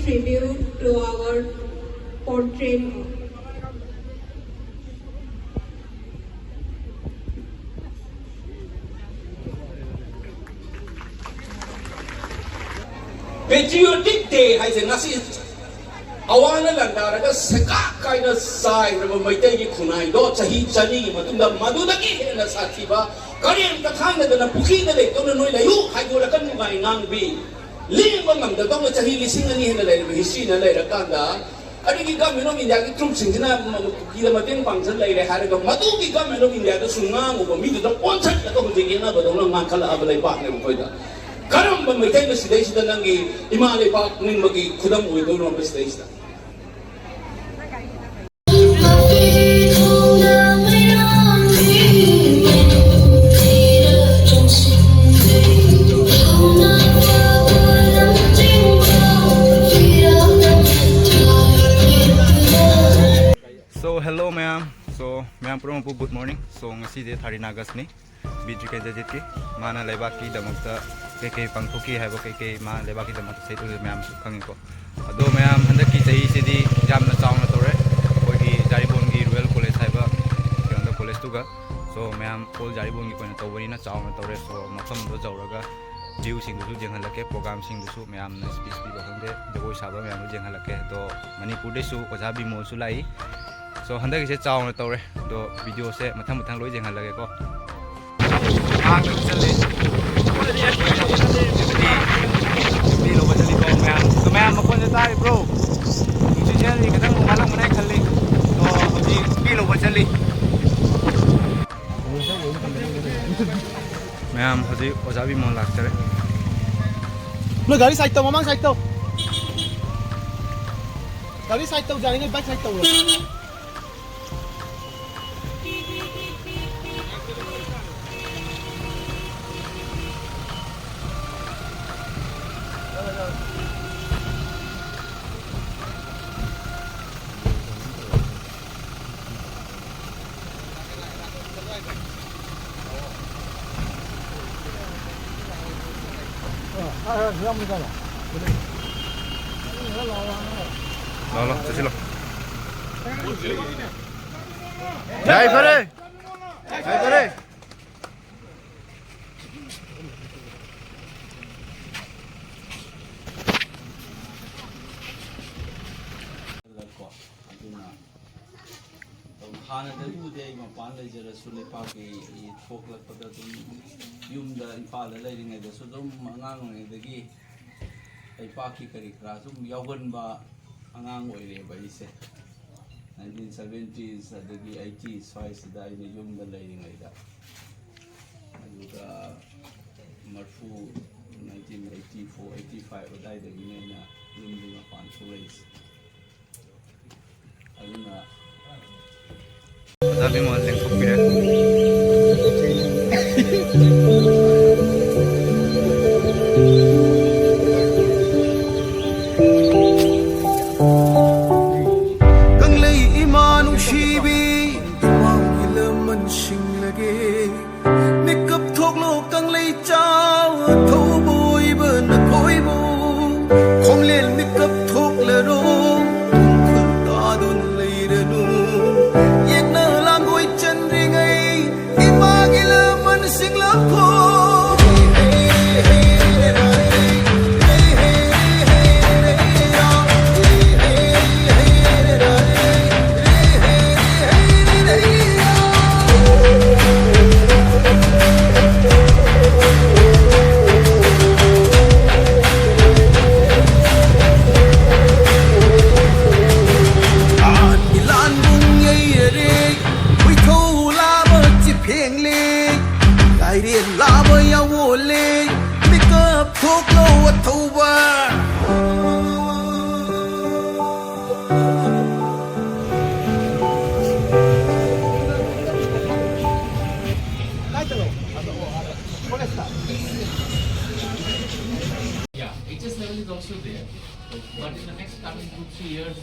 tribute to our portrait. Patriotic Day hay se ngasi awana landaraga seka kaina sai raba maitai gi khunai do chahi chani gi matunda madudagi na sathiba kariam ta khangna na pukhi na le to noi layu hai go rakan ngai ngang bi lingwa ngam da dong chahi lising ani hena le history na le rakanda ari gi government of India gi troops singina pukhi da mateng pangsan le re haraga madu gi government of India da sunga ngo mi da poncha ka to gi na ba dong ngang khala abalai pa ne ko da Karamba may tayo si Daisy na lang imali pa kung mag-ikudam mo ito ng best days na. So hello ma'am. So ma'am pro po good morning. So ngasi de thari nagas ni video kay jajit ki mana lebaki damagta kay pangtuki haibo kay ma lebaki damagta sai tu ma'am khangi ko ado ma'am handak ki chai se di jamna chauna tore koi ki jaribon gi royal college haiba kyanda college tu ga so ma'am all jaribon gi koina tawani na chauna tore so mafam do jawraga view sing du jeng halake program sing du ma'am na speech bi ba hande dogoi saba ma'am du jeng halake to manipur de su oja bi mo su lai so handak se chauna tore do video se mathang mathang loi jeng halake ko ang nagsalli hindi lo ba dali ko ma'am so ma'am makon na tayo bro si Shelly kadang umalang manay kali so hindi lo ba dali ma'am haji ojabi mon lagtare लो गाड़ी side तो मामा side तो गाड़ी side तो जाएंगे bike side तो lo chasi lo jai pare hana da ude ma pan le jara sule pa ke I thok lak pada tum yum da Imphal la ring da su dum angang ngai da gi ai pa ki kari kra sum yawan ba angang oi re ba ise 1970s da gi 80s fais da I yum da le ring da alu da marfu 1984 85 da da gi na yum da pan su race aluna ojabi mon leng kopira Yeah, HS level is also there, but in the next coming 2-3 years,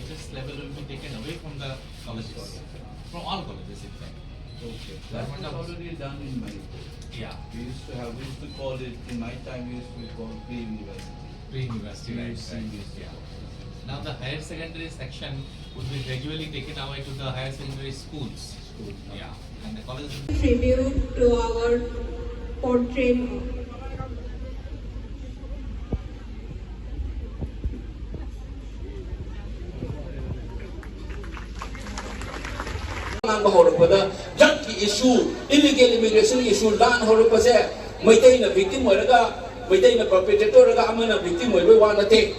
HS level will be taken away from the colleges, from all colleges in fact. Okay, that was already done in my. Yeah, We used to call it in my time. We used to call pre-university. pre-university, right? Pre-university. Yeah. Now the higher secondary section would be gradually taken away to the higher secondary schools. Yeah, and the colleges. Tribute to our portrait. drug issue, illegal immigration issue, land horror, maintain a victim or maintain a perpetrator, a victim or one take.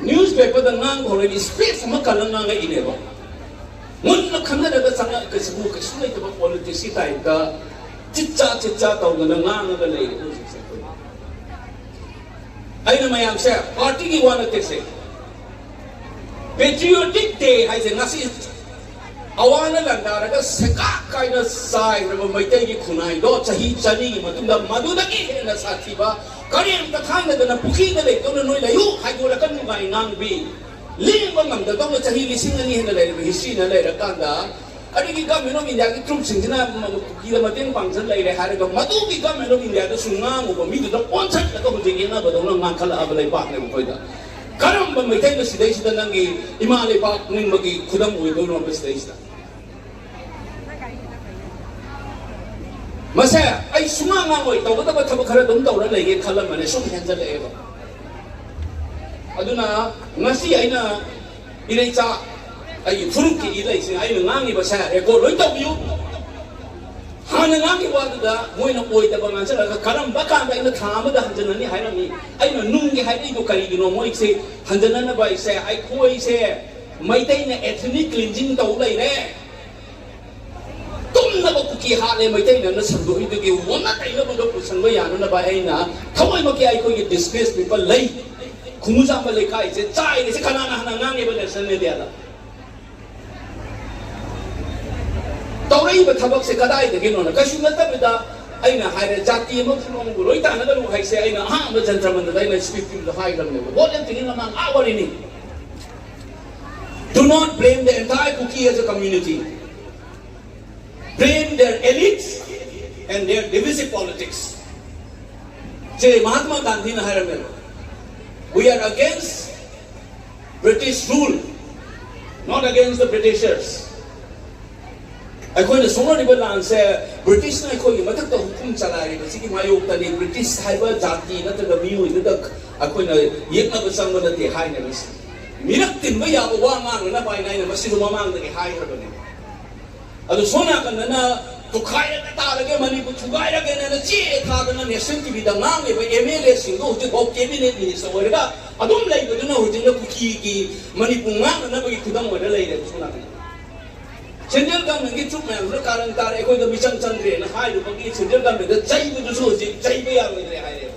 Newspaper the Nang already space Makalanga in ever. One Canada Sana Kasbook is like about politics type the Chicha of the Nang of the lady. I know my answer, party one to say. Patriotic Day has a Nasi Awana Landara, Saka kind of side of Maitegi Kunai, Sahi Chani, Matunda Madudaki, and Sativa, Korean the kind of the Puki, the don't know you, I go to Kanumai Nang B. Limam, the Donna Sahi listening in the letter, he's seen a letter Kanda. I think he got me in the troops in Kilamatin function later, had a Madu become in the Sunam over me to the one side of the Gina, but don't know Mankala Abalay partner with her. Karamba may take the sedation the Nangi, Imali Park, Nimagi, Kudam, we don't know the station. Masaya, I swung away, the water Tabakara don't know like a column and a show hands at the ever. Aduna, Nasi Aina, Ilaita, a fruity elation, I know Nani Basaya, a go right of you. Hananami was the Moina Boy, the Banasa, Karambaka, and the Tama, the Hanjanani Hirami. I know Nungi Hadigo Karino, Moik say, Hanjanana by say, I koi say, maintain ethnic cleansing the way there. Don't never cookie hardly maintain and listen to it to give one night over the Pusanbayana by Aina. Kawamaki, I could disgrace people late. Kumuza Malika is a child, is a Kanana Hanani, but there's another other. Taurai but Tabak Sekadai again on a Kashunata with Aina had a Jati from Roita, another who I say, Aina, the gentleman that I speak to the high level. What am I among our in it? Do not blame the entire Kuki as a community. Blame their elites and their divisive politics. Say Mahatma Gandhi Naharamel. We are against British rule, not against the Britishers. I call the Sonorible answer British I call you Mataka Hukum Salari, the city Mayota, the British Cyber Jati, not the view in the Akuna Yetna with someone at the high levels. Mirakin Maya Wama, and by 9 of us in Wamang, the high revenue. At the Sonak and to Kaya again, money put to guide again and a cheer card and a sent to be the Nami, but MLS and go to Bob Cabinet Minister. I don't like to know who the Kuki, money Punga, and never to them with the lady. Central government gets took man, look at the echo the Mission Sandri and high to forget Central government, the Chai with the Suzy, Chai with the high.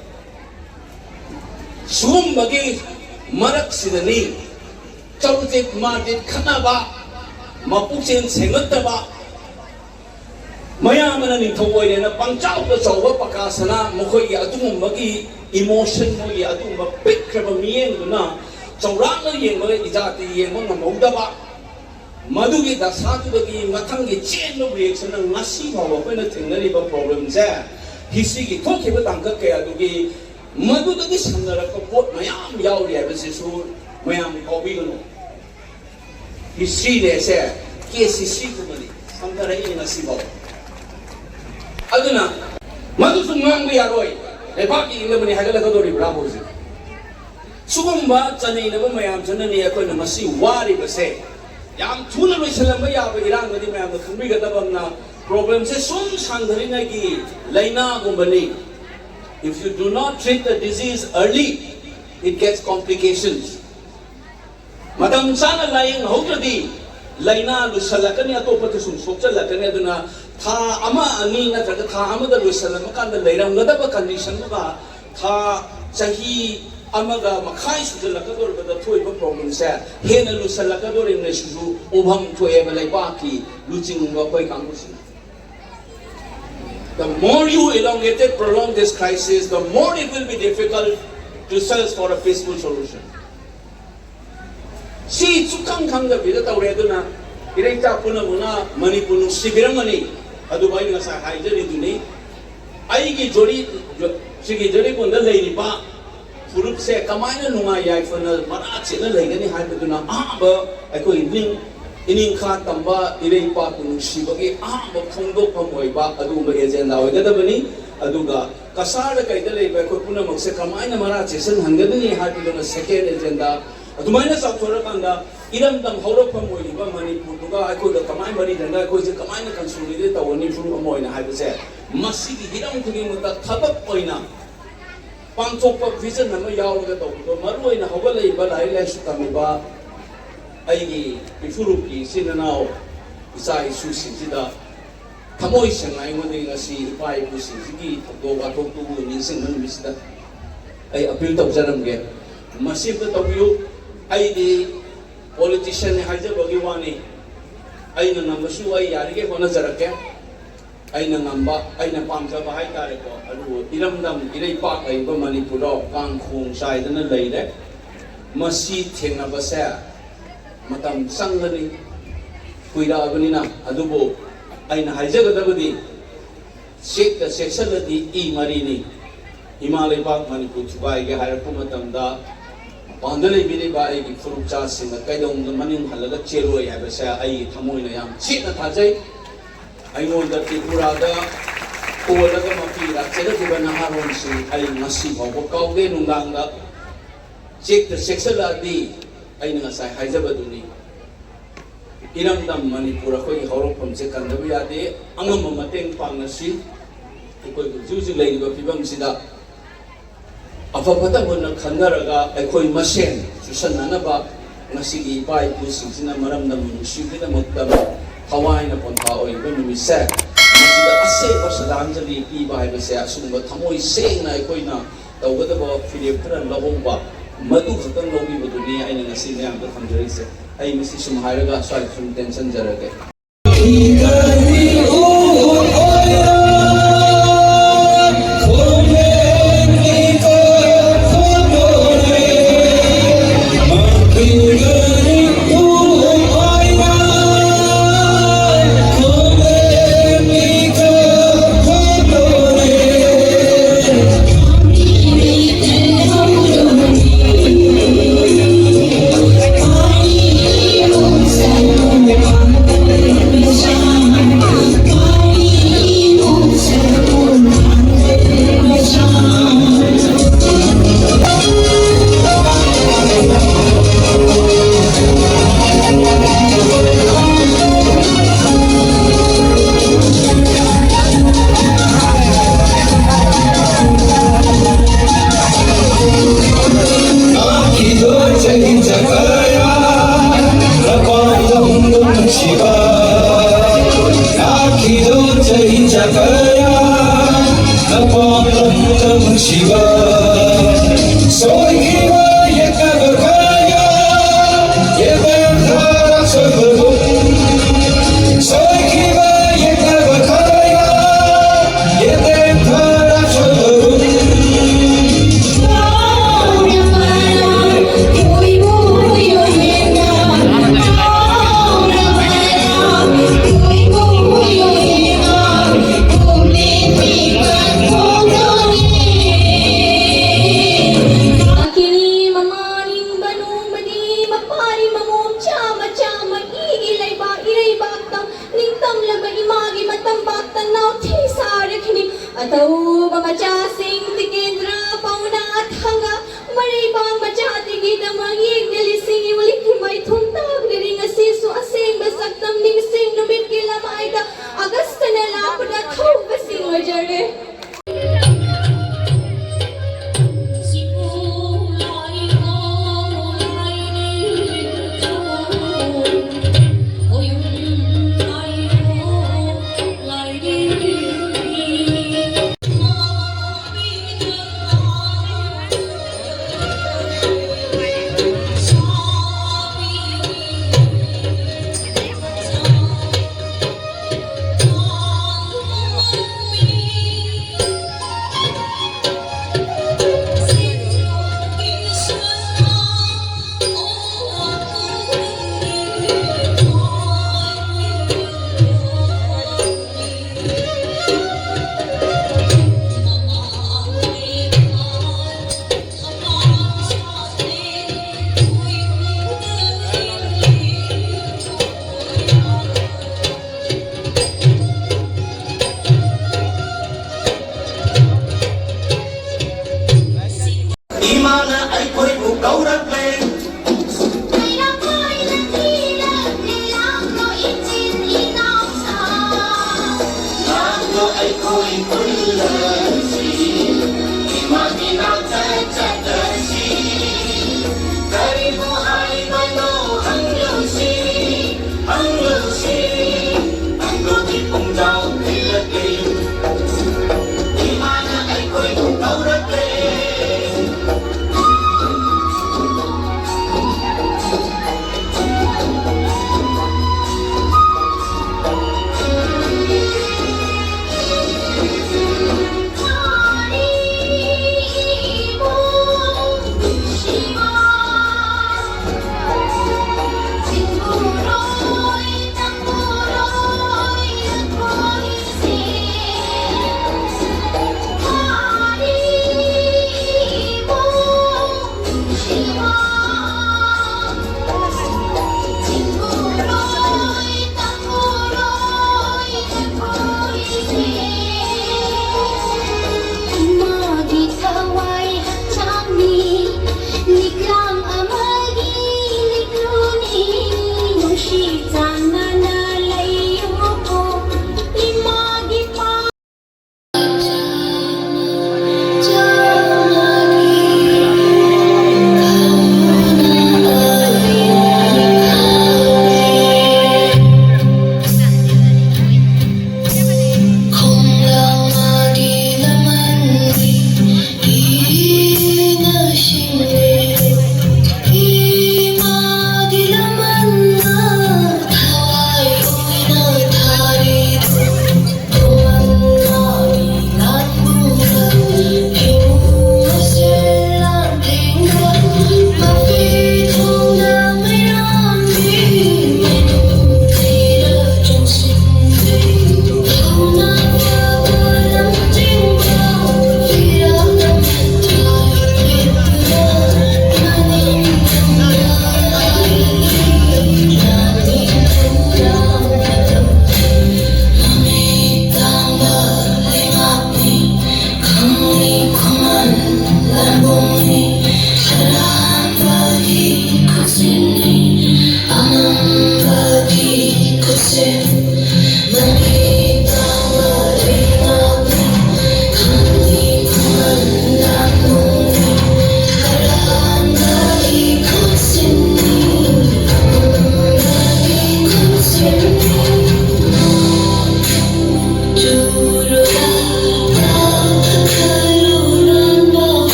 Swum Bagi, Maraks in the name, Chautit Martin Kanaba, Mapuchin Sengataba, Mayaman in Toy and a Panchao was over Pakasana, Mokoya Atum Bagi, emotion, Moya Atum, a picture of me and Luna, so Ranga Yemo is at the Yemon Modaba. Madugi Dasatu the Matangi chain of reaction and Nasi of anything, any problems there. He see talking with Uncle Kayadugi, Madu the Sandra of Port Mayam Yauri, as is who Mayam Obino. He see there, sir, case is secretly, Sandra in Nasibo. Aduna Madusumang we are right, a party in the Manihadori Bravos. Sumba, Chani, never Mayam, Janani, Masi, Wari, say. Yam tuna lo Salamba Yaba Iran with him the Kumiga Dabana problems is soon Sandrinagi, Laina Gumbani. If you do not treat the disease early, it gets complications. Madam Sana lying Hotadi, Laina Lusalakania Topatusum, Socha Lakanaduna, Ta Ama Anina Taka Amada Lusalamakan, the Laina Nadaba condition, Ta Sahi. Amaga Makai Sulakador, but the two problems there. Hena Lusalakador in the Shu, Obam to Evelabaki, losing Wapai Kangusi. The more you elongate it, prolong this crisis, the more it will be difficult to search for a peaceful solution. See, Tsukang Kanga Vidata Reduna, Ireta Punamuna, Manipunu, Sibiramani, Adubai Nasa Haidari Duni, Aigi Jori, Sigi Jori Punda Lady Ba. furup se kamai na nungai yai fana mara chena leigani hai beduna ba akoi ining kha tamba irei pa kun shibagi ba khongdo phamoi ba adu ba agenda oida bani aduga kasar kai da lei ba ko puna mak se kamai na mara chesan hangani hai beduna second agenda adumaina sakthora kanda iram dam horo phamoi ba manipur duga akoi da kamai mari danga akoi je kamai na consolidate tawani furu phamoi na hai ba se masigi hiram khuni muta thabak oina pangthokpa vision nama yauraga tawdo maruina hawalai ba lai lai su tamiba aigi ifuruki sinanao isa isu sida thamoi sangai ngode ngasi pai pu sigi thokdo ga thoktu ninsing man misda ai appeal tawjaram ge masib tawyu ai di politician ne haja bagi wani ai na namsu ai yarige hona jarake ai na ngamba ai na pamja ba hai tare ko alu iramdam irei pak ai ba manipuro kang khong sai dana leile masi thengna ba sa matam sangani kuira abanina adubo ai na haijagadabadi sekta section di I marini himalay pak manipur thubai ge hairapu matamda pandalai bile ba ai gi furukcha singa kaidong maning halaga cheloi ha ba sa ai thamoina yam china thajai ai ngonda tripurada olaga mapira chedakhiba naharonsi ai ngasi bawba kauge nungdangda sekta section di ai ngasai haijabaduni iramdam manipur khoi horokpam se kandaba yade angam mateng pangnasi koi juju leiba pibam sida afapata bonna khandaraga khoi masen susananaba ngasigi pai pu singsina maramdam sibida muktam hawaina ponta oiba numise masida ase basadanjali piba haibase asumba thamoi sengna khoina tawgadaba philip khara labongba madu khatang lobi baduni aina ngasi nyam da thamjarise ai misi sum hairaga swai sum tension jarage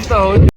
Sorry.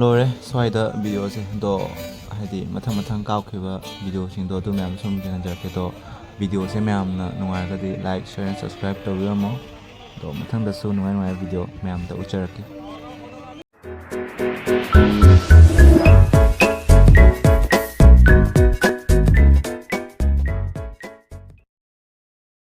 ꯂꯣꯏꯔꯦ ꯁ꯭ꯋꯥꯏꯗ ꯚꯤꯗꯤꯑꯣꯁꯦ ꯑꯗꯣ ꯍꯥꯏꯗꯤ ꯃꯊꯪ ꯀꯥꯞꯈꯤꯕ ꯚꯤꯗꯤꯑꯣꯁꯤꯡꯗꯣ ꯑꯗꯨ ꯃꯌꯥꯝ ꯁꯨꯝ ꯌꯦꯡꯍꯟꯖꯔꯛꯀꯦ ꯑꯗꯣ ꯚꯤꯗꯤꯑꯣꯁꯦ ꯃꯌꯥꯝꯅ ꯅꯨꯡꯉꯥꯏꯔꯒꯗꯤ ꯂꯥꯏꯛ ꯁꯤꯌꯔ ꯑꯦꯟ ꯁꯕꯁꯀ꯭ꯔꯥꯏꯕ ꯇꯧꯕꯤꯔꯝꯃꯣ ꯑꯗꯣ ꯃꯊꯪꯗꯁꯨ ꯅꯨꯡꯉꯥꯏ ꯚꯤꯗꯤꯑꯣ ꯃꯌꯥꯝꯗ ꯎꯠꯆꯔꯛꯀꯦ